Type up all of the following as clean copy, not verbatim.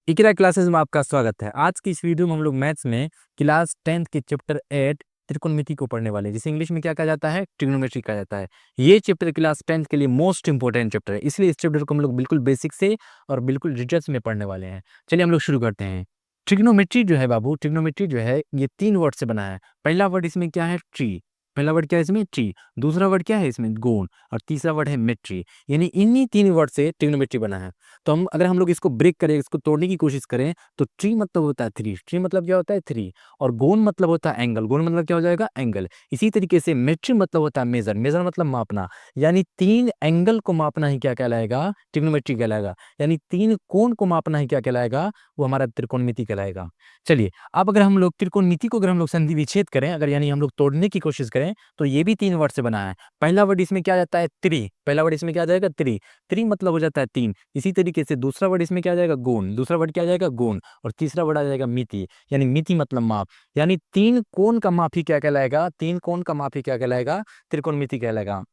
इकरा classes में आपका स्वागत है। आज की इस वीडियो में हम लोग मैथ्स में क्लास 10th के चैप्टर 8 त्रिकोणमिति को पढ़ने वाले हैं, जिसे इंग्लिश में क्या कहा जाता है, ट्रिग्नोमेट्री कहा जाता है। ये चैप्टर क्लास 10th के लिए मोस्ट इंपॉर्टेंट चैप्टर है, इसलिए इस चैप्टर को हम लोग बिल्कुल बेसिक से और बिल्कुल डिटेल्स में पढ़ने वाले हैं। चलिए हम लोग शुरू करते हैं। ट्रिग्नोमेट्री जो है बाबू, ट्रिग्नोमेट्री जो है ये 3 वर्ड से बना है। पहला वर्ड इसमें क्या है, ट्री। पहला वर्ड क्या है इसमें, ट्री। दूसरा वर्ड क्या है इसमें, गोन। और तीसरा वर्ड है मेट्री। यानी इन्हीं 3 वर्ड से ट्रिग्नोमेट्री बना है। तो अगर हम लोग इसको ब्रेक करें, इसको तोड़ने की कोशिश करें, तो ट्री मतलब होता है थ्री। ट्री मतलब क्या होता है, थ्री। और गोन मतलब होता है एंगल। गोन मतलब क्या हो जाएगा, एंगल। इसी तरीके से मेट्री मतलब होता है मेजर। मेजर मतलब मापना। यानी 3 एंगल को मापना ही क्या कहलाएगा, ट्रिग्नोमेट्री कहलाएगा। यानी 3 कोण को मापना ही क्या कहलाएगा, वो हमारा त्रिकोणमिति कहलाएगा। चलिए अब अगर हम लोग त्रिकोणमिति को अगर हम लोग संधि विच्छेद करें, अगर यानी हम लोग तोड़ने की कोशिश करें, तो ये भी 3 वर्ड से बना है। पहला वर्ड इसमें क्या जाता है, त्रि। पहला वर्ड इसमें क्या आ जाएगा, त्रि। त्रि मतलब हो जाता है 3। इसी तरीके से दूसरा वर्ड इसमें क्या आ जाएगा, गोन। दूसरा वर्ड क्या आ जाएगा, गोन। और तीसरा वर्ड आ जाएगा मिति। यानी मिति मतलब माप। यानी 3 कोण का माप ही क्या कहलाएगा, 3 कोण का माप ही क्या कहलाएगा, त्रिकोणमिति कहलाएगा।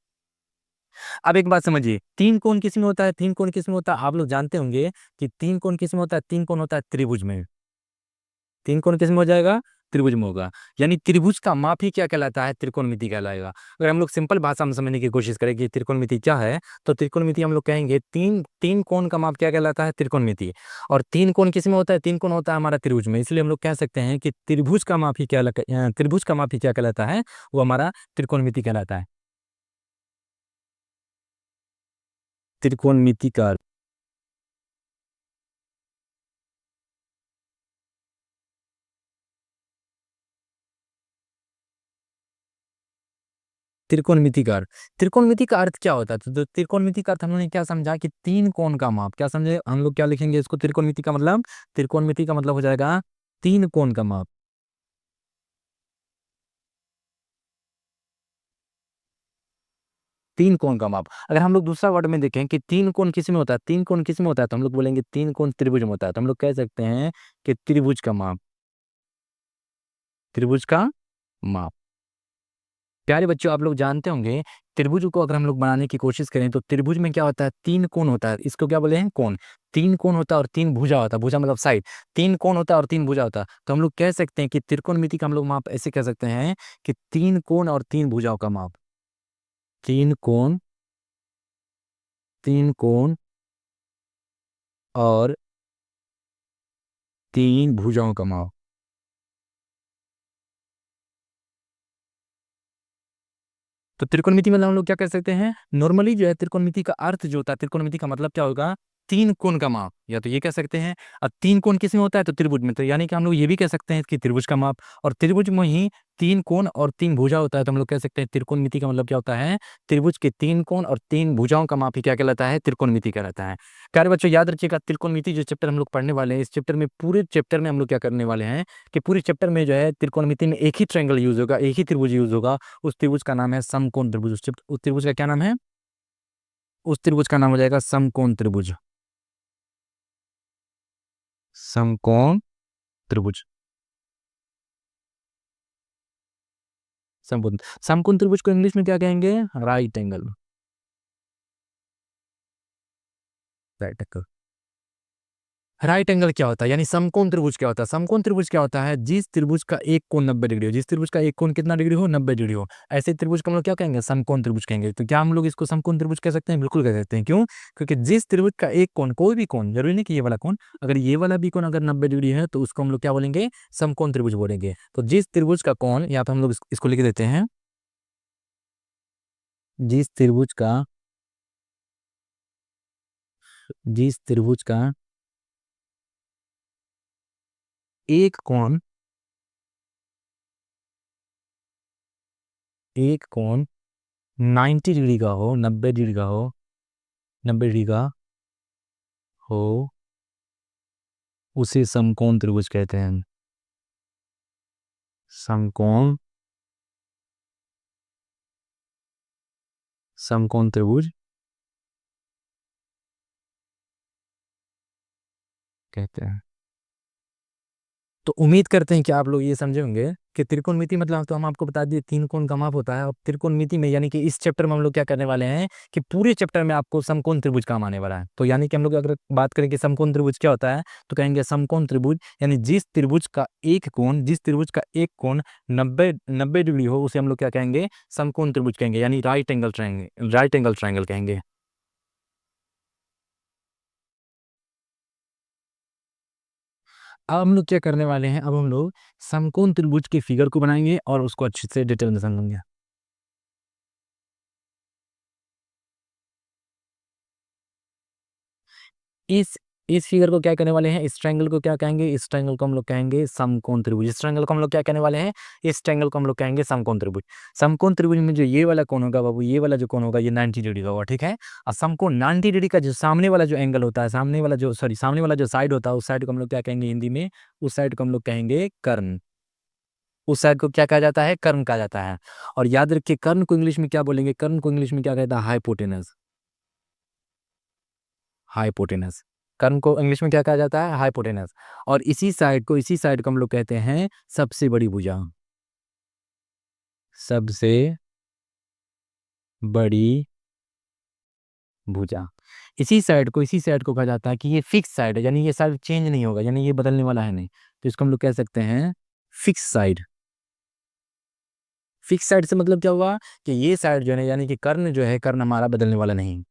अब एक बात समझिए, 3 कोण किस में होता है, 3 कोण किस में होता है, आप लोग जानते होंगे कि 3 कोण किस में होता है, 3 कोण होता है त्रिभुज में। 3 कोण किस में हो जाएगा, त्रिभुज में होगा। यानी त्रिभुज का माप ही क्या कहलाता है, त्रिकोणमिति कहलाएगा। अगर हम लोग सिंपल भाषा में समझने की कोशिश करें कि त्रिकोणमिति क्या है, तो त्रिकोणमिति हम लोग कहेंगे तीन तीन कोण का माप क्या कहलाता है, त्रिकोणमिति। और 3 कोण किस में होता है, 3 कोण होता है हमारा त्रिभुज में। इसलिए हम लोग कह सकते हैं कि त्रिभुज का माप ही त्रिभुज का माप ही क्या कहलाता है, वो हमारा त्रिकोणमिति कहलाता है। त्रिकोणमिति का त्रिकोणमिति का अर्थ, त्रिकोणमिति का अर्थ क्या होता है, तो त्रिकोणमिति का अर्थ हमने क्या समझा कि 3 कोण का माप। क्या समझे हम लोग, क्या लिखेंगे इसको, त्रिकोणमिति का मतलब, त्रिकोणमिति का मतलब हो जाएगा 3 कोण का माप। 3 कोण का माप। अगर हम लोग दूसरा वर्ड में देखें कि 3 कोण किस में होता है, 3 कोण किस में होता है, तो हम लोग बोलेंगे 3 कोण त्रिभुज में होता है। तो हम लोग कह सकते हैं कि त्रिभुज का माप, त्रिभुज का माप। प्यारे बच्चों, आप लोग जानते होंगे त्रिभुज को अगर हम लोग बनाने की कोशिश करें, तो त्रिभुज में क्या होता है, 3 कोण होता है। इसको क्या बोले हैं, कोण। 3 कोण होता है और 3 भुजा होता है। भुजा मतलब साइड। 3 कोण होता है और 3 भुजा होता है। तो हम लोग कह सकते हैं कि त्रिकोणमिति का हम लोग माप ऐसे कह सकते हैं कि 3 कोण और 3 भुजाओं का माप। 3 कोण, 3 कोण और 3 भुजाओं का माप। तो त्रिकोणमिति मतलब हम लोग क्या कह सकते हैं, नॉर्मली जो है त्रिकोणमिति का अर्थ जो होता है, त्रिकोणमिति का मतलब क्या होगा, 3 कोण का माप, या तो ये कह सकते हैं। और 3 कोण किस में होता है, तो त्रिभुज में। तो यानी कि हम लोग ये भी कह सकते हैं कि त्रिभुज का माप। और त्रिभुज में ही 3 कोण और 3 भुजा होता है, तो हम लोग कह सकते हैं त्रिकोणमिति का मतलब क्या होता है, त्रिभुज के 3 कोण और 3 भुजाओं का माप ही क्या कहलाता है, त्रिकोणमिति कहलाता है। प्यारे बच्चों याद रखिएगा, त्रिकोणमिति जो चैप्टर हम लोग पढ़ने वाले हैं, इस चैप्टर में, पूरे चैप्टर में हम लोग क्या करने वाले हैं कि पूरे चैप्टर में जो है त्रिकोणमिति में एक ही ट्रायंगल यूज होगा, एक ही त्रिभुज यूज होगा। उस त्रिभुज का नाम है समकोण त्रिभुज। उस त्रिभुज का क्या नाम है, उस त्रिभुज का नाम हो जाएगा समकोण त्रिभुज। समकोण त्रिभुज, समकोण। समकोण त्रिभुज को इंग्लिश में क्या कहेंगे, right angle, right angle. Right angle क्या होता है, यानी समकोण त्रिभुज क्या होता है, समकोण त्रिभुज क्या होता है, जिस त्रिभुज का एक कोण 90 डिग्री हो, जिस त्रिभुज का एक कोण कितना डिग्री हो, 90 डिग्री हो, ऐसे त्रिभुज को हम लोग क्या कहेंगे, समकोण त्रिभुज कहेंगे। तो क्या हम लोग इसको समकोण त्रिभुज कह सकते हैं, बिल्कुल कह सकते हैं। क्यों, क्योंकि जिस त्रिभुज का एक कोण, कोई भी कोण, जरूरी नहीं कि ये वाला कोण, अगर ये वाला भी कोण अगर 90 डिग्री है, तो उसको हम लोग क्या बोलेंगे, समकोण त्रिभुज बोलेंगे। तो जिस त्रिभुज का कोण, यहाँ पे हम लोग इसको लिख देते हैं, जिस त्रिभुज का, जिस त्रिभुज का एक कोण, एक कोण 90 डिग्री का हो, 90 डिग्री का हो, 90 डिग्री का हो, उसे समकोण त्रिभुज कहते हैं। समकोण, समकोण त्रिभुज कहते हैं। तो उम्मीद करते हैं कि आप लोग ये समझे होंगे कि त्रिकोणमिति मतलब तो हम आपको बता दिए 3 कोण का माप होता है। अब त्रिकोणमिति में यानी कि इस चैप्टर में हम लोग क्या करने वाले हैं कि पूरे चैप्टर में आपको समकोण त्रिभुज काम आने वाला है। तो यानी कि हम लोग अगर बात करें कि समकोण त्रिभुज क्या होता है, तो कहेंगे समकोण त्रिभुज यानी जिस त्रिभुज का एक कोण 90 डिग्री हो उसे हम लोग क्या कहेंगे, समकोण त्रिभुज कहेंगे, यानी राइट एंगल ट्रायंगल कहेंगे। अब हम लोग क्या करने वाले हैं, अब हम लोग समकोण त्रिभुज के फिगर को बनाएंगे और उसको अच्छे से डिटेल में समझेंगे। इस इस फिगर को क्या करने वाले हैं, इस ट्रायंगल को क्या कहेंगे, इस ट्रायंगल को हम लोग कहेंगे समकोण त्रिभुज। इस ट्रायंगल को हम लोग क्या कहने वाले हैं, इस ट्रायंगल को हम लोग कहेंगे समकोण त्रिभुज। समकोण त्रिभुज में जो ये वाला कोण होगा बाबू, ये वाला जो कोण होगा ये 90 डिग्री का होगा, ठीक है। और समकोण 90 डिग्री का जो सामने वाला जो एंगल होता है, सामने वाला जो साइड होता है, उस साइड को हम लोग क्या कहेंगे हिंदी में, उस साइड को हम लोग कहेंगे कर्ण। उस साइड को क्या कहा जाता है, कर्ण कहा जाता है। और याद रखिए कर्ण को इंग्लिश में क्या बोलेंगे, कर्ण को इंग्लिश में क्या कहता है, हाइपोटेनस। हाइपोटेनस कर्ण को इंग्लिश में क्या कहा जाता है, हाइपोटेनस। और इसी साइड को हम लोग कहते हैं सबसे बड़ी भुजा। सबसे बड़ी भुजा। इसी साइड को कहा जाता है कि ये फिक्स साइड है, यानी ये साइड चेंज नहीं होगा, यानी ये बदलने वाला है नहीं। तो इसको हम लोग कह सकते हैं फिक्स साइड। फिक्स साइड से मतलब क्या हुआ कि ये साइड जो है यानी कि कर्ण जो है, कर्ण हमारा बदलने वाला नहीं।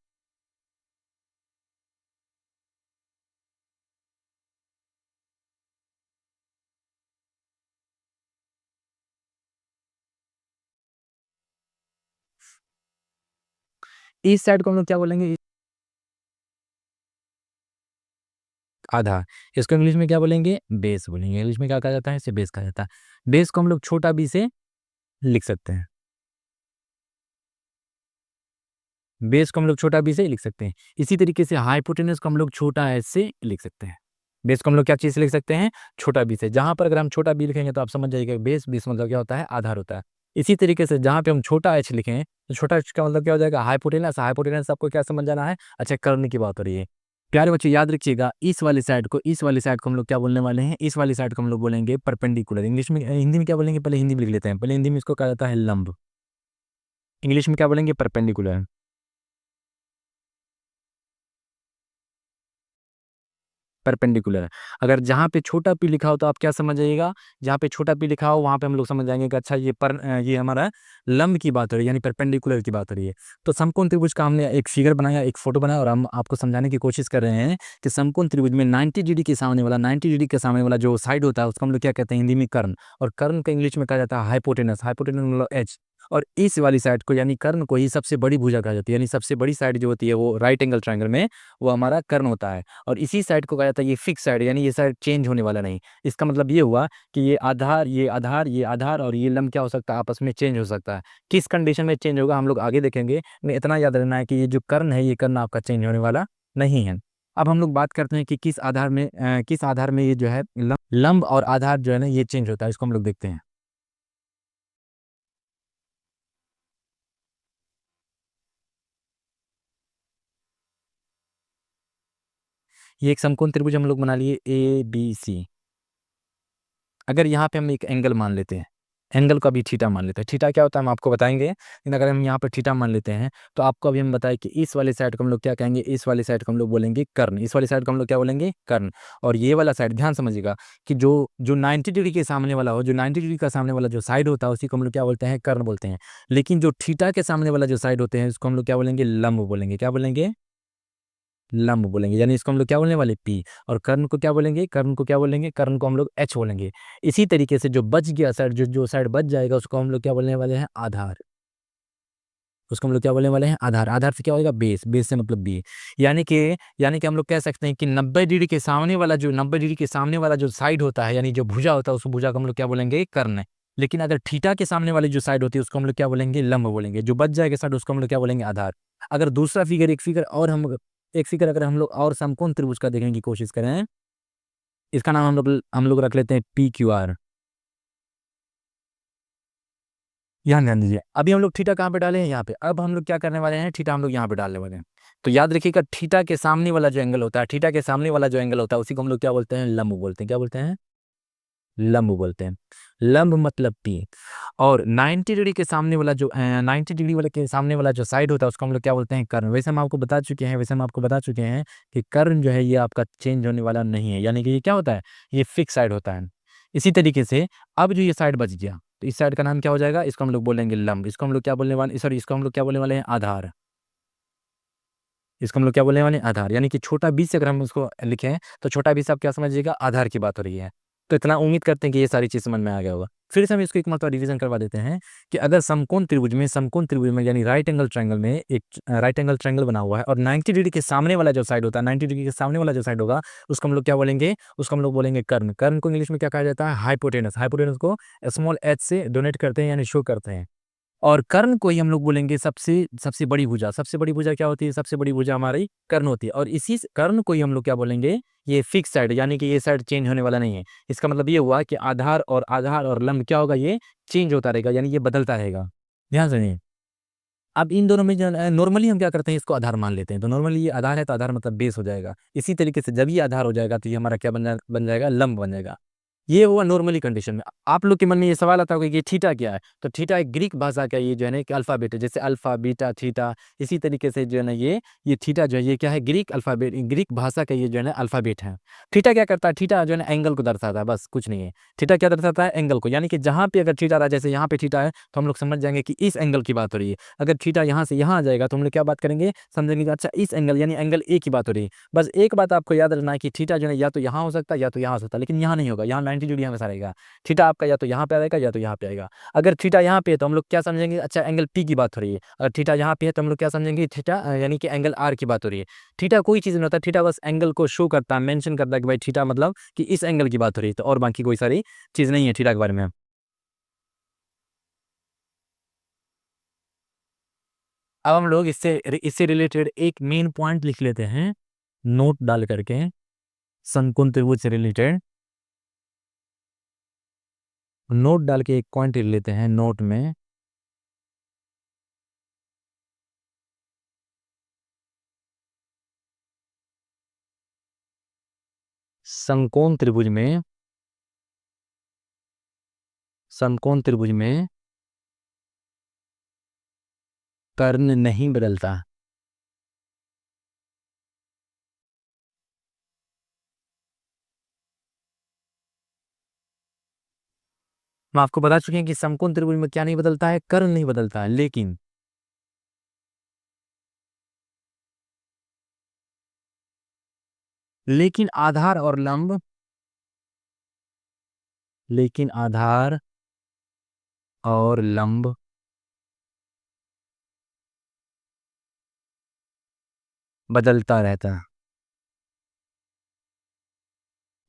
इस साइड को हम लोग क्या बोलेंगे, आधा। इसको इंग्लिश में क्या बोलेंगे, बेस बोलेंगे। इंग्लिश में क्या कहा जाता है, इसे बेस कहा जाता है। बेस को हम लोग छोटा बी से लिख सकते हैं। बेस को हम लोग छोटा बी से ही लिख सकते हैं। इसी तरीके से हाइपोटेनस को हम लोग छोटा एच से लिख सकते हैं। बेस को हम लोग क्या चीज़ से लिख सकते हैं, छोटा बी से। जहाँ पर अगर हम छोटा बी लिखेंगे तो आप समझ जाइएगा बेस, बेस मतलब क्या होता है, आधार होता है। इसी तरीके से जहाँ पे हम छोटा एच लिखें तो छोटा एच का मतलब क्या हो जाएगा, हाइपोटेनस। हाइपोटेनस आपको क्या समझ जाना है, अच्छा कर्ण की बात हो रही है। प्यारे बच्चों याद रखिएगा, इस वाली साइड को हम लोग क्या बोलने वाले हैं, इस वाली साइड को हम लोग बोलेंगे परपेंडिकुलर। इंग्लिश में हिंदी में क्या बोलेंगे, पहले हिंदी में लिख लेते हैं। पहले हिंदी में इसको कहा जाता है लंब। इंग्लिश में क्या बोलेंगे, परपेंडिकुलर। परपेंडिकुलर। अगर जहाँ पे छोटा पी लिखा हो तो आप क्या समझ जाइएगा, जहाँ पे छोटा पी लिखा हो वहाँ पे हम लोग समझ जाएंगे कि अच्छा ये हमारा लंब की बात हो रही है, यानी परपेंडिकुलर की बात हो रही है। तो समकोण त्रिभुज का हमने एक फिगर बनाया, एक फोटो बनाया और हम आपको समझाने की कोशिश कर रहे हैं कि समकोण त्रिभुज में 90 डिग्री के सामने वाला जो साइड होता है उसको हम लोग क्या कहते हैं हिंदी में कर्ण। और कर्ण का इंग्लिश में कहा जाता है हाइपोटेनस। हाइपोटेनस मतलब एच। और इस वाली साइड को यानी कर्ण को ही सबसे बड़ी भुजा कहा जाती है, यानी सबसे बड़ी साइड जो होती है वो राइट एंगल ट्रायंगल में वो हमारा कर्ण होता है। और इसी साइड को कहा जाता है ये फिक्स साइड, यानी ये साइड चेंज होने वाला नहीं। इसका मतलब ये हुआ कि ये आधार और ये लंब क्या हो सकता है, आपस में चेंज हो सकता है। किस कंडीशन में चेंज होगा हम लोग आगे देखेंगे, लेकिन इतना याद रखना है कि ये जो कर्ण है ये कर्ण आपका चेंज होने वाला नहीं है। अब हम लोग बात करते हैं कि किस आधार में ये जो है लंब और आधार जो है ना ये चेंज होता है, इसको हम लोग देखते हैं। ये एक समकोण त्रिभुज हम लोग बना लिए ABC। अगर यहाँ पे हम एक एंगल मान लेते हैं, एंगल को अभी थीटा मान लेते हैं। थीटा क्या होता है हम आपको बताएंगे, लेकिन अगर हम यहाँ पर थीटा मान लेते हैं तो आपको अभी हम बताएं कि इस वाले साइड को हम लोग क्या कहेंगे, इस वाले साइड को हम लोग बोलेंगे कर्ण। इस वाले साइड को हम लोग क्या बोलेंगे, कर्ण। और ये वाला साइड ध्यान समझिएगा कि जो जो 90 डिग्री के सामने वाला हो, जो 90 डिग्री का सामने वाला जो साइड होता है उसी को हम लोग क्या बोलते हैं, कर्ण बोलते हैं। लेकिन जो थीटा के सामने वाला जो साइड होते हैं उसको हम लोग क्या बोलेंगे, लंब बोलेंगे। क्या बोलेंगे, लंब बोलेंगे। यानी इसको हम लोग क्या बोलने वाले, पी। और कर्ण को क्या बोलेंगे, कर्ण को हम लोग एच बोलेंगे। इसी तरीके से जो बच गया साइड, जो साइड बच जाएगा उसको हम लोग क्या बोलने वाले हैं, आधार। उसको हम लोग क्या बोलने वाले हैं, आधार। आधार से क्या होगा, बेस। बेस से मतलब बी। यानी कि हम लोग कह सकते हैं कि 90 डिग्री के सामने वाला जो साइड होता है, यानी जो भुजा होता है, उस भुजा को हम लोग क्या बोलेंगे, कर्ण। लेकिन अगर थीटा के सामने वाली जो साइड होती है उसको हम लोग क्या बोलेंगे, लंब बोलेंगे। जो बच जाएगा साइड उसको हम लोग क्या बोलेंगे, आधार। अगर दूसरा फिगर, एक फिगर अगर हम लोग और समकोण त्रिभुज का देखने की कोशिश करें, इसका नाम हम लोग रख लेते हैं PQR। यहाँ ध्यान दीजिए, अभी हम लोग थीटा कहाँ पे डाले हैं, यहाँ पे। अब हम लोग क्या करने वाले हैं, थीटा हम लोग यहाँ पे डालने वाले हैं। तो याद रखिएगा थीटा के सामने वाला जो एंगल होता है उसी को हम लोग क्या बोलते हैं, लंब बोलते हैं। क्या बोलते हैं, लंब बोलते हैं। लंब मतलब पी। और 90 डिग्री के सामने वाला जो 90 डिग्री वाले के सामने वाला जो साइड होता है उसको हम लोग क्या बोलते हैं, कर्ण। वैसे हम आपको बता चुके हैं कि कर्ण जो है ये आपका चेंज होने वाला नहीं है, यानी कि ये क्या होता है, ये फिक्स साइड होता है। इसी तरीके से अब जो ये साइड बच गया तो इस साइड का नाम क्या हो जाएगा, इसको हम लोग बोलेंगे लंब। इसको हम लोग क्या बोलने वाले, सॉरी, इसको हम लोग क्या बोलने वाले हैं, आधार। इसको हम लोग क्या बोलने वाले हैं, आधार। यानी कि छोटा बी से अगर हम उसको लिखें तो छोटा बी से आप क्या समझिएगा, आधार की बात हो रही है। तो इतना उम्मीद करते हैं कि ये सारी चीज़ समझ में आ गया होगा। फिर से हम इसको एक मरतबा रिवीजन करवा देते हैं कि अगर समकोण त्रिभुज में यानी राइट एंगल ट्रायंगल में एक राइट एंगल ट्रायंगल बना हुआ है और 90 डिग्री के सामने वाला जो साइड होता है, 90 डिग्री के सामने वाला जो साइड होगा उसको हम लोग क्या बोलेंगे, उसको हम लोग बोलेंगे कर्ण। कर्ण को इंग्लिश में क्या कहा जाता है, हाइपोटेनस। हाइपोटेनस को स्मॉल एच से डोनेट करते हैं यानी शो करते हैं। और कर्ण को ही हम लोग बोलेंगे सबसे सबसे बड़ी भुजा। सबसे बड़ी भुजा क्या होती है, सबसे बड़ी भुजा हमारी कर्ण होती है। और इसी कर्ण को ही हम लोग क्या बोलेंगे, ये फिक्स साइड, यानी कि ये साइड चेंज होने वाला नहीं है। इसका मतलब ये हुआ कि आधार और लंब क्या होगा, ये चेंज होता रहेगा, यानी ये बदलता रहेगा। ध्यान से नहीं। अब इन दोनों में जो नॉर्मली हम क्या करते हैं, इसको आधार मान लेते हैं। तो नॉर्मली ये आधार है तो आधार मतलब बेस हो जाएगा। इसी तरीके से जब ये आधार हो जाएगा तो ये हमारा क्या बन जाएगा, लंब बन जाएगा। ये हुआ नॉर्मली कंडीशन में। आप लोग के मन में ये सवाल आता होगा कि ये थीटा क्या है, तो थीटा एक ग्रीक भाषा का ये जो है ना एक अल्फाबेट है, जैसे अल्फा बीटा थीटा। इसी तरीके से जो है ना ये थीटा जो है ये क्या है, ग्रीक भाषा का ये जो है ना अल्फाबेट है। थीटा क्या करता है, थीटा जो है ना एंगल को दर्शाता है, बस कुछ नहीं है। थीटा क्या दर्शाता है, एंगल को। यानी कि जहाँ पे अगर थीटा रहा, जैसे यहाँ पे थीटा है तो हम लोग समझ जाएंगे कि इस एंगल की बात हो रही है। अगर थीटा यहाँ से यहाँ आ जाएगा तो हम लोग क्या बात करेंगे, समझेंगे कि अच्छा इस एंगल यानी एंगल ए की बात हो रही है। बस एक बात आपको याद रखना है कि थीटा जो है या तो यहाँ हो सकता है या तो यहाँ हो सकता है, लेकिन यहाँ नहीं होगा। यहाँ 90 डिग्री हमेशा रहेगा। थीटा आपका या तो यहाँ पे आएगा या तो यहाँ पे आएगा। अगर थीटा यहाँ पे है तो हम लोग क्या समझेंगे, अच्छा एंगल पी की बात हो रही है। अगर थीटा यहाँ पे है तो हम लोग क्या समझेंगे, थीटा यानी कि एंगल आर की बात हो रही है। थीटा कोई चीज़ नहीं होता, थीटा बस एंगल को शो करता है, मेंशन करता है कि भाई थीटा मतलब कि इस एंगल की बात हो रही है। तो और बाकी कोई सारी चीज़ नहीं है थीटा के बारे में। अब हम लोग इससे इससे रिलेटेड एक मेन पॉइंट लिख लेते हैं नोट डाल करके, समकोण त्रिभुज से रिलेटेड नोट डाल के एक पॉइंट लिख लेते हैं नोट में। समकोण त्रिभुज में समकोण त्रिभुज में कर्ण नहीं बदलता। हम आपको बता चुके हैं कि समकोण त्रिभुज में क्या नहीं बदलता है, कर्ण नहीं बदलता है। लेकिन आधार और लंब लेकिन आधार और लंब बदलता रहता है।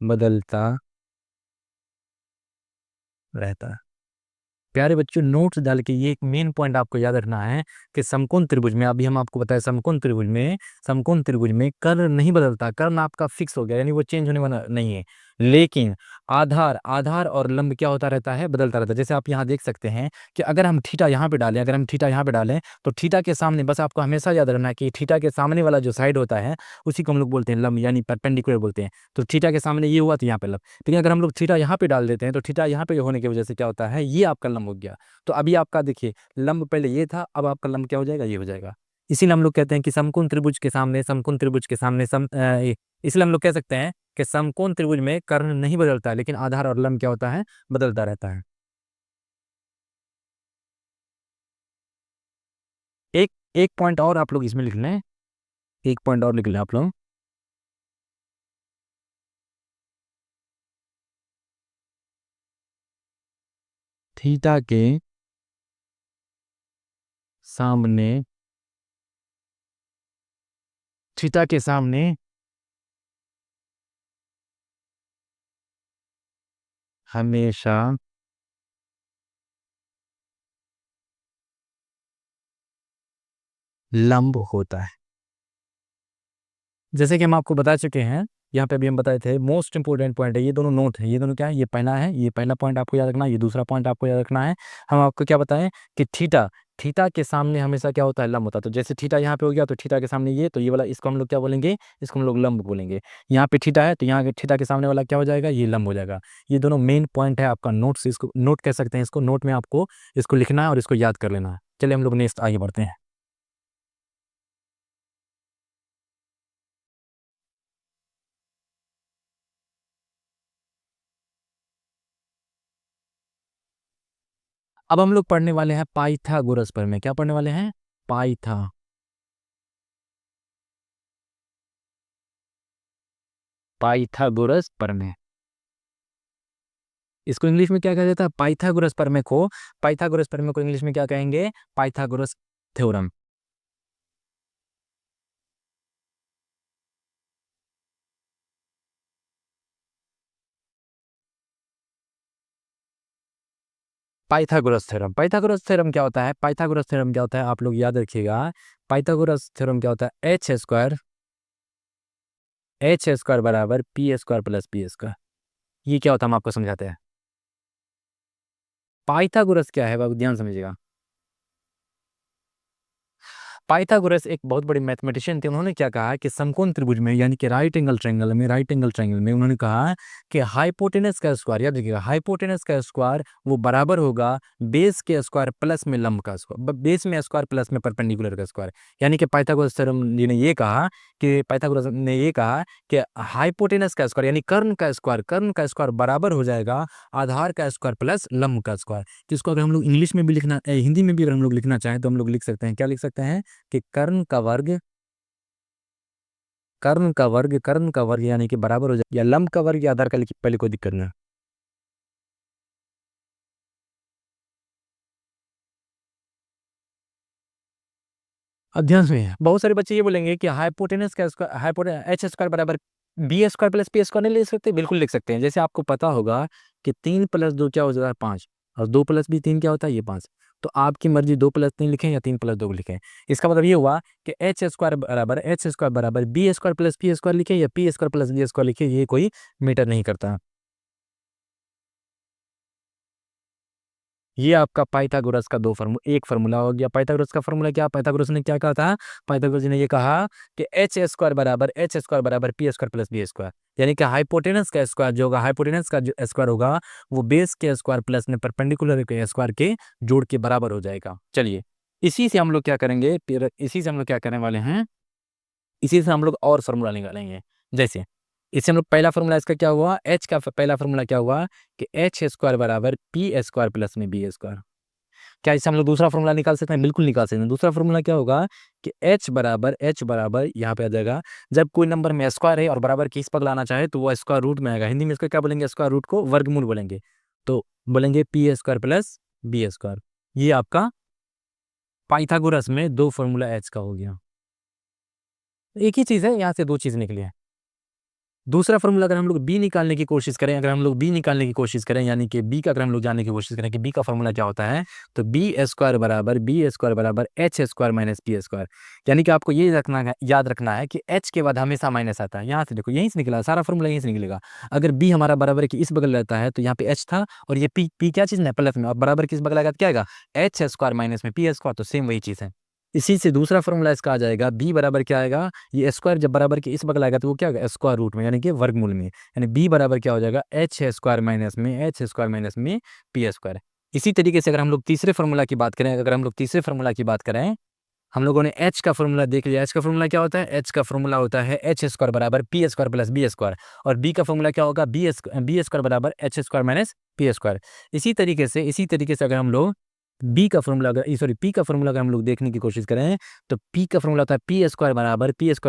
बदलता रहता है। प्यारे बच्चों, नोट्स डाल के ये एक मेन पॉइंट आपको याद रखना है कि समकोण त्रिभुज में, अभी हम आपको बताया समकोण त्रिभुज में कर्ण नहीं बदलता। कर्ण आपका फिक्स हो गया, यानी वो चेंज होने वाला नहीं है। लेकिन आधार आधार और लंब क्या होता रहता है, बदलता रहता है। जैसे आप यहाँ देख सकते हैं कि अगर हम थीटा यहाँ पे डालें तो थीटा के सामने, बस आपको हमेशा याद रखना है कि थीटा के सामने वाला जो साइड होता है उसी को हम लोग बोलते हैं लंब, यानी परपेंडिकुलर बोलते हैं। तो थीटा के सामने ये हुआ तो यहाँ पे लंब। लेकिन अगर हम लोग थीटा यहाँ पे डाल देते हैं तो थीटा यहाँ पे होने की वजह से क्या होता है, ये आपका लंब हो गया। तो अभी आपका देखिए, लंब पहले ये था, अब आपका लंब क्या हो जाएगा, ये हो जाएगा। इसीलिए हम लोग कहते हैं कि समकोण त्रिभुज के सामने इसलिए हम लोग कह सकते हैं कि समकोण त्रिभुज में कर्ण नहीं बदलता है, लेकिन आधार और लंब क्या होता है, बदलता रहता है। एक एक पॉइंट और आप लोग इसमें लिख लें, एक पॉइंट और लिख लें आप लोग। थीटा के सामने थीटा के सामने हमेशा लंब होता है। जैसे कि हम आपको बता चुके हैं, यहाँ पे भी हम बताए थे, मोस्ट इंपोर्टेंट पॉइंट है, ये दोनों नोट है। ये दोनों क्या है, ये पहला है, ये पहला पॉइंट आपको याद रखना है, ये दूसरा पॉइंट आपको याद रखना है। हम आपको क्या बताएं कि थीटा थीटा के सामने हमेशा क्या होता है, लंब होता है। तो जैसे थीटा यहाँ पे हो गया तो थीटा के सामने ये, तो ये वाला इसको हम लोग क्या बोलेंगे, इसको हम लोग लंब बोलेंगे। यहाँ पे थीटा है तो यहाँ के थीटा के सामने वाला क्या हो जाएगा, ये लंब हो जाएगा। ये दोनों मेन पॉइंट है आपका नोट से, इसको नोट कह सकते हैं, इसको नोट में आपको इसको लिखना है और इसको याद कर लेना है। चलिए हम लोग नेक्स्ट आगे बढ़ते हैं। अब हम लोग पढ़ने वाले हैं पाइथागोरस प्रमेय। क्या पढ़ने वाले हैं, पाइथागोरस प्रमेय। इसको इंग्लिश में क्या कहा जाता है, पाइथागोरस प्रमेय को, पाइथागोरस प्रमेय को इंग्लिश में क्या कहेंगे, Pythagoras theorem. Pythagoras theorem, Pythagoras theorem क्या होता है, पाइथागोरस थ्योरम क्या होता है, आप लोग याद रखिएगा। पाइथागोरस थ्योरम क्या होता है, एच स्क्वायर बराबर P square plus B square. ये क्या होता है हम आपको समझाते हैं। पाइथागोरस क्या है बाबू, ध्यान समझिएगा। पाइथागोरस एक बहुत बड़े मैथमेटिशियन थे। उन्होंने क्या कहा कि समकोण त्रिभुज में यानी कि राइट एंगल ट्रायंगल में उन्होंने कहा कि हाइपोटेनस का स्क्वायर, याद रखिएगा, हाइपोटेनस का स्क्वायर वो बराबर होगा बेस के स्क्वायर प्लस में लंब का स्क्वायर, बेस में स्क्वायर प्लस में परपेंडिकुलर का स्क्वायर। यानी कि पाइथागोरस थ्योरम जी ने ये कहा, कि पाइथागोरस ने ये कहा कि हाइपोटेनस का स्क्वायर यानी कर्ण का स्क्वायर बराबर हो जाएगा आधार का स्क्वायर प्लस लंब का स्क्वायर। जिसको अगर हम लोग इंग्लिश में भी लिखना, हिंदी में भी अगर हम लोग लिखना चाहें तो हम लोग लिख सकते हैं, क्या लिख सकते हैं कि कर्ण का वर्ग यानी कि बराबर हो जाए, या लंब का वर्ग या आधार का लिखिए, पहले कोई दिक्कत नहीं। अध्ययन में बहुत सारे बच्चे ये बोलेंगे कि हाइपोटेनस का स्क्वायर, हाइपोटेनस एच स्क्वायर बराबर B square plus P square नहीं लिख सकते, बिल्कुल लिख सकते हैं। जैसे आपको पता होगा कि 3 + 2 क्या हो जाता है, 5, और 2 + 3 क्या होता है, ये 5। तो आपकी मर्जी 2 + 3 लिखें या 3 + 2 लिखें। इसका मतलब ये हुआ कि एच स्क्वायर बराबर B square plus P square लिखें या P square plus B square लिखें, ये कोई मैटर नहीं करता। ये आपका पाइथागोरस का एक फार्मूला हो गया। पाइथागोरस का फार्मूला क्या, पाइथागोरस ने क्या कहा था, पाइथागोरस ने ये कहा कि एच स्क्वायर बराबर P square plus B square. यानी कि हाइपोटेनस का स्क्वायर जो होगा, हाइपोटेनस का जो स्क्वायर होगा वो बेस के स्क्वायर प्लस में परपेंडिकुलर के स्क्वायर के जोड़ के बराबर हो जाएगा। चलिए, इसी से हम लोग क्या करेंगे, फिर इसी से हम लोग क्या करने वाले हैं, इसी से हम लोग और फार्मूला निकालेंगे। जैसे इससे हम लोग पहला फार्मूला इसका क्या हुआ, एच का पहला फार्मूला क्या हुआ कि एच स्क्वायर बराबर पी स्क्वायर प्लस में बी स्क्वायर। क्या इससे हम लोग दूसरा फार्मूला निकाल सकते हैं, बिल्कुल निकाल सकते हैं। दूसरा फार्मूला क्या होगा कि एच बराबर यहाँ पे आ जाएगा, जब कोई नंबर में स्क्वायर है और बराबर की इस पद लाना चाहे तो वो स्क्वायर रूट में आएगा। हिंदी में इसको क्या बोलेंगे, स्क्वायर रूट को वर्गमूल बोलेंगे। तो बोलेंगे P square plus B square. ये आपका पाइथागोरस में दो फार्मूला एच का हो गया। एक ही चीज है, यहाँ से दो चीज निकली है। दूसरा फार्मूला अगर हम लोग बी निकालने की कोशिश करें, यानी कि बी का अगर हम लोग जानने की कोशिश करें कि बी का फार्मूला क्या होता है, तो बी स्क्वायर बराबर H square minus P square. यानी कि आपको ये याद रखना है कि एच के बाद हमेशा माइनस आता है। यहाँ से देखो, यहीं से निकला सारा फार्मूला, यहीं से निकलेगा। अगर बी हमारा बराबर के इस बगल रहता है तो यहाँ पे एच था, और ये पी क्या चीज़ है, प्लस में। अब बराबर के इस बगल आएगा तो क्या आएगा, एच स्क्वायर माइनस में पी स्क्वायर, तो सेम वही चीज़ है। इसी से दूसरा फॉर्मूला इसका आ जाएगा, बी बराबर क्या आएगा, ये स्क्वायर जब बराबर के इस बगल आएगा तो वो क्या होगा, स्क्वायर रूट में, यानी कि वर्गमूल में। यानी बी बराबर क्या हो जाएगा, एच स्क्वायर माइनस में पी स्क्वायर। इसी तरीके से अगर हम लोग तीसरे फार्मूला की बात करें, हम लोगों ने एच का फॉर्मूला देख लिया। एच का फॉर्मूला क्या होता है, एच का फॉर्मूला होता है एच स्क्वायर बराबर P square plus B square. और बी का फॉर्मूला क्या होगा, बी स्क्वायर बराबर H square minus P square. इसी तरीके से अगर हम लोग पी का फॉर्मूला अगर हम लोग देखने की कोशिश करें, तो पी का फॉर्मूला होता है पी स्क्वायर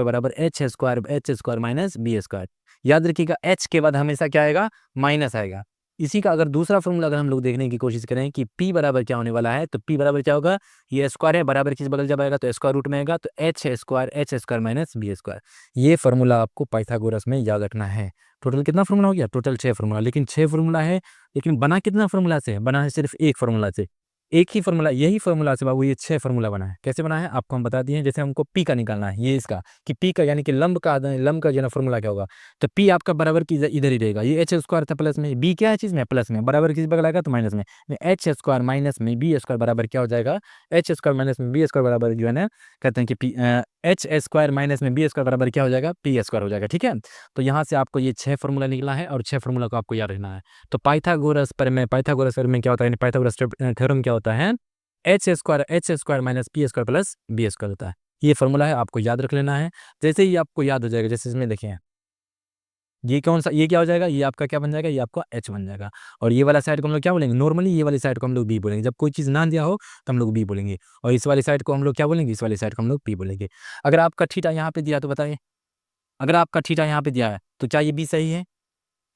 बराबर H square minus B square. याद रखिएगा, एच के बाद हमेशा क्या आएगा, माइनस आएगा। इसी का अगर दूसरा फॉर्मूला अगर हम लोग देखने की कोशिश करें कि p बराबर क्या होने वाला है, तो p बराबर क्या होगा, ये स्क्वायर है, बराबर किस बगल जब आएगा तो स्क्वायर रूट में आएगा, तो H square minus B square. ये फार्मूला आपको पाइथागोरस में याद रखना है। टोटल कितना फार्मूला हो गया, टोटल 6 फार्मूला। लेकिन 6 फार्मूला है, लेकिन बना कितना फार्मूला से, बना है सिर्फ एक फार्मूला से। एक ही फॉर्मूला, यही फॉर्मूला से बाबू ये 6 फॉर्मूला बना है। कैसे बना है आपको हम बता दिए हैं। जैसे हमको पी का निकालना है, ये इसका कि पी का यानी कि लंब का जो ना फॉर्मूला क्या होगा, तो पी आपका बराबर की इधर ही रहेगा। ये एच स्क्वायर था प्लस में, बी क्या है चीज में प्लस में, बराबर किस बगल आएगा तो माइनस में। एच स्क्वायर माइनस में बी स्क्वायर बराबर क्या हो जाएगा, एच स्क्वायर माइनस में बी स्क्वायर बराबर जो है ना कहते हैं कि पी एच स्क्वायर माइनस में बी स्क्वायर बराबर क्या हो जाएगा, पी स्क्वायर हो जाएगा। ठीक है, तो यहाँ से आपको ये 6 फॉर्मूला निकला है और 6 फॉर्मूला को आपको याद रहना है। तो पाइथागोरस पर में क्या होता है, पाइथागोरस थ्योरम क्या होता है, H square minus P square plus B square होता है। ये फॉर्मूला है, आपको याद रख लेना है। जैसे ही आपको याद हो जाएगा, जैसे इसमें देखिए ये कौन सा, ये क्या हो जाएगा, ये आपका क्या बन जाएगा, ये आपका एच बन जाएगा। और ये वाला साइड को हम लोग क्या बोलेंगे, नॉर्मली ये वाली साइड को हम लोग बी बोलेंगे। जब कोई चीज़ ना दिया हो तो हम लोग बी बोलेंगे, और इस वाली साइड को हम लोग क्या बोलेंगे, इस वाली साइड को हम लोग पी बोलेंगे। अगर आपका थीटा यहाँ पे दिया तो बताइए, अगर आपका थीटा यहाँ पे दिया है तो क्या ये बी सही है,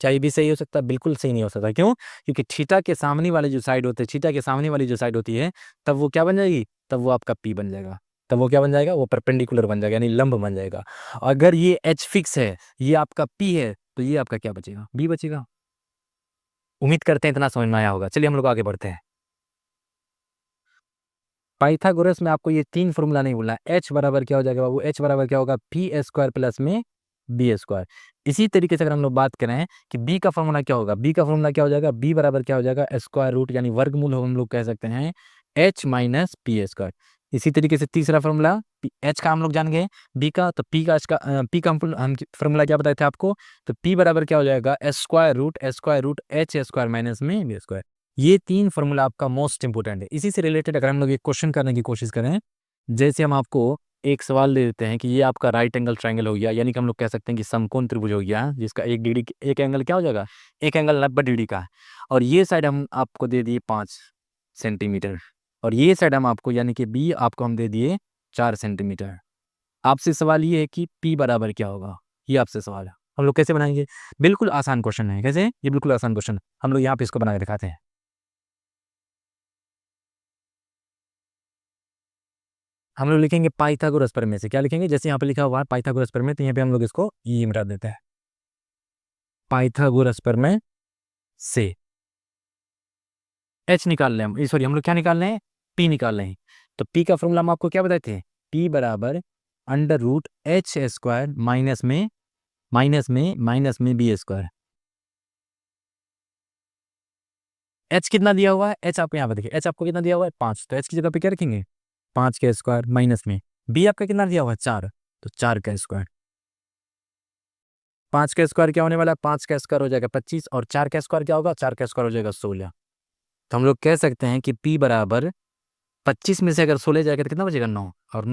क्या ये भी सही हो सकता है, बिल्कुल सही नहीं हो सकता। क्यों, क्योंकि थीटा के सामने वाली जो साइड होती है, थीटा के सामने वाली जो साइड होती है, तब वो क्या बन जाएगी, तब वो आपका पी बन जाएगा। तब वो क्या बन जाएगा, वो परपेंडिकुलर बन जाएगा, यानी लंब बन जाएगा। अगर ये एच फिक्स है, ये आपका पी है, तो ये आपका क्या बचेगा, बी बचेगा। उम्मीद करते हैं इतना समझ में आया होगा। चलिए हम लोग आगे बढ़ते हैं। पाइथागोरस में आपको ये 3 फॉर्मूला नहीं बोलना है। एच बराबर क्या हो जाएगा बाबू, एच बराबर क्या होगा, पी स्क्वायर प्लस में बी स्क्वायर। इसी तरीके से अगर हम लोग बात करें कि बी का फॉर्मूला क्या होगा, बी का फॉर्मूला क्या हो जाएगा, बी बराबर क्या हो जाएगा, स्क्वायर रूट यानी वर्गमूल हम लोग कह सकते हैं एच माइनस पी स्क्वायर। इसी तरीके से तीसरा फॉर्मूला एच का हम लोग जान गए, बी का तो पी का हम फॉर्मूला क्या बताए थे आपको, तो पी बराबर क्या हो जाएगा, square root H square minus में बी स्क्वायर। ये 3 फॉर्मूला आपका मोस्ट इंपोर्टेंट है। इसी से रिलेटेड अगर हम लोग एक क्वेश्चन करने की कोशिश करें, जैसे हम आपको एक सवाल दे देते हैं कि ये आपका राइट एंगल ट्रायंगल हो गया, यानी कि हम लोग कह सकते हैं कि समकोण त्रिभुज हो गया, जिसका एक डिग्री, एक एंगल क्या हो जाएगा, एक एंगल 90 डिग्री का है। और ये साइड हम आपको दे दिए 5 सेंटीमीटर, और ये साइड हम आपको यानी कि बी आपको हम दे दिए 4 सेंटीमीटर। आपसे सवाल ये है कि पी बराबर क्या होगा, ये आपसे सवाल है। हम लोग कैसे बनाएंगे, बिल्कुल आसान क्वेश्चन है। कैसे, ये बिल्कुल आसान क्वेश्चन, हम लोग यहाँ पे इसको बना के दिखाते हैं। हम लोग लिखेंगे पाइथागोरस प्रमेय से। क्या लिखेंगे, जैसे यहाँ पे लिखा हुआ है पाइथागोरस प्रमेय, तो यहाँ पे हम लोग इसको ये मिटा देते हैं, पाइथागोरस प्रमेय से एच निकाल लें हम, सॉरी हम लोग क्या निकाल रहे हैं, पी निकाल रहे हैं। तो पी का फॉर्मूला हम आपको क्या बताए थे, पी बराबर under root H square minus में बी स्क्वायर। एच कितना दिया हुआ है, एच आपको यहाँ पे देखिए, एच आपको कितना दिया हुआ है 5, तो एच की जगह पे क्या रखेंगे 5 का स्क्वायर माइनस में बी आपका कितना दिया हुआ है 4, तो 4 का स्क्वायर। 5 का स्क्वायर क्या होने वाला है, 5 का स्क्वायर हो जाएगा 25, और 4 का स्क्वायर क्या होगा, 4 का स्क्वायर हो जाएगा 16। तो हम लोग कह सकते हैं कि P बराबर 25 में से अगर 16 जाएगा तो कितना बचेगा 9, और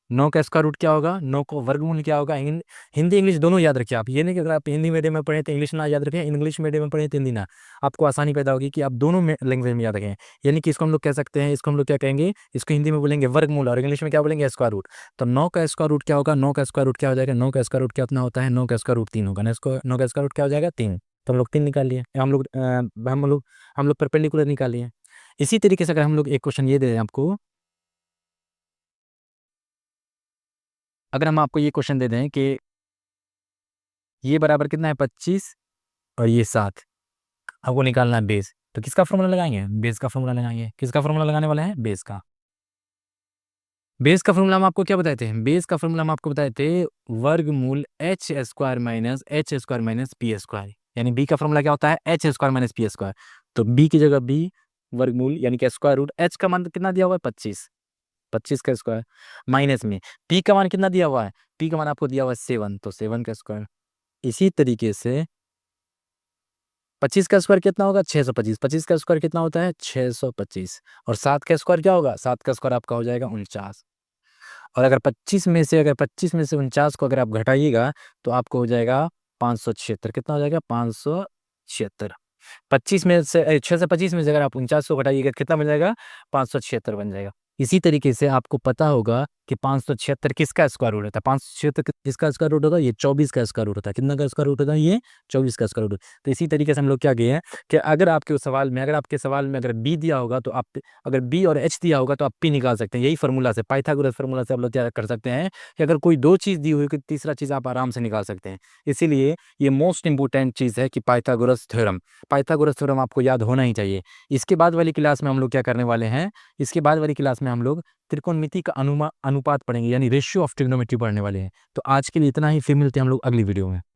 9 का स्क्वायर रूट क्या होगा, 9 को वर्गमूल क्या होगा। हिंदी इंग्लिश दोनों याद रखिए आप, ये नहीं कि अगर आप हिंदी मीडियम में पढ़े तो इंग्लिश ना याद रखें, इंग्लिश मीडियम में पढ़े तो हिंदी ना। आपको आसानी पैदा होगी कि आप दोनों में लैंग्वेज में याद रखें। यानी कि इसको हम लोग कह सकते हैं, इसको हम लोग क्या कहेंगे, इसको हिंदी में बोलेंगे वर्गमूल, और इंग्लिश में क्या बोलेंगे स्क्वायर रूट। तो 9 का स्क्वायर रूट क्या होगा, 9 का स्क्वायर रूट क्या हो जाएगा, 9 का स्क्वायर रूट कितना होता है, 9 का स्क्वायर रूट 3 होगा ना, इसको 9 का स्क्वायर रूट क्या हो जाएगा 3। तो हम लोग 3 निकाल लिए, हम लोग परपेंडिकुलर निकाल लिए। इसी तरीके से अगर हम लोग एक क्वेश्चन ये दे दें आपको, अगर हम आपको ये क्वेश्चन दे दें कि ये बराबर कितना है 25 और ये 7, आपको निकालना है बेस, तो किसका फॉर्मूला लगाएंगे, बेस का फॉर्मूला लगाएंगे। किसका फॉर्मूला लगाने वाले हैं, बेस का। बेस का फॉर्मूला हम आपको क्या बताए थे, बेस का फॉर्मूला हम आपको बताए थे वर्गमूल H square minus P square. यानी बी का फॉर्मूला क्या होता है, H square minus P square. तो बी की जगह बी वर्गमूल यानी कि स्क्वायर रूट, एच का मान कितना दिया हुआ है 25, 25 का स्क्वायर माइनस में पी का मान कितना दिया हुआ है, पी का मान आपको दिया हुआ है 7, तो 7 का स्क्वायर। इसी तरीके से 25 का स्क्वायर कितना होगा 625, 25 का स्क्वायर कितना होता है 625, और 7 का स्क्वायर क्या होगा, 7 का स्क्वायर आपका हो जाएगा 49। और अगर 25 में से 49 को अगर आप घटाइएगा तो आपको हो जाएगा 576। कितना हो जाएगा 576। 25 में से 6 से 25 में से अगर आप 49 को घटाइएगा कितना बन जाएगा 576 बन जाएगा। इसी तरीके से आपको पता होगा कि 576 किसका स्क्वायर रूट होता है। 576 किसका स्क्वायर रूट होता है? ये 24 का स्क्वायर रूट होता है। कितना का स्क्वायर रूट होता है? ये 24 का स्क्वायर रूट। तो इसी तरीके से हम लोग क्या किए हैं कि अगर आपके सवाल में अगर बी दिया होगा तो आप, अगर बी और एच दिया होगा तो आप पी निकाल सकते हैं। यही फार्मूला से, पाइथागोरस फार्मूला से आप लोग क्या कर सकते हैं कि अगर कोई दो चीज़ दी हुई है, तीसरा चीज़ आप आराम से निकाल सकते हैं। इसीलिए ये मोस्ट इंपॉर्टेंट चीज़ है कि पाइथागोरस थ्योरम आपको याद होना ही चाहिए। इसके बाद वाली क्लास में हम लोग क्या करने वाले हैं, इसके बाद वाली क्लास में हम लोग त्रिकोणमिति का अनुपात पढ़ेंगे, यानी रेशियो ऑफ ट्रिग्नोमेट्री पढ़ने वाले हैं। तो आज के लिए इतना ही, फिर मिलते हैं हम लोग अगली वीडियो में।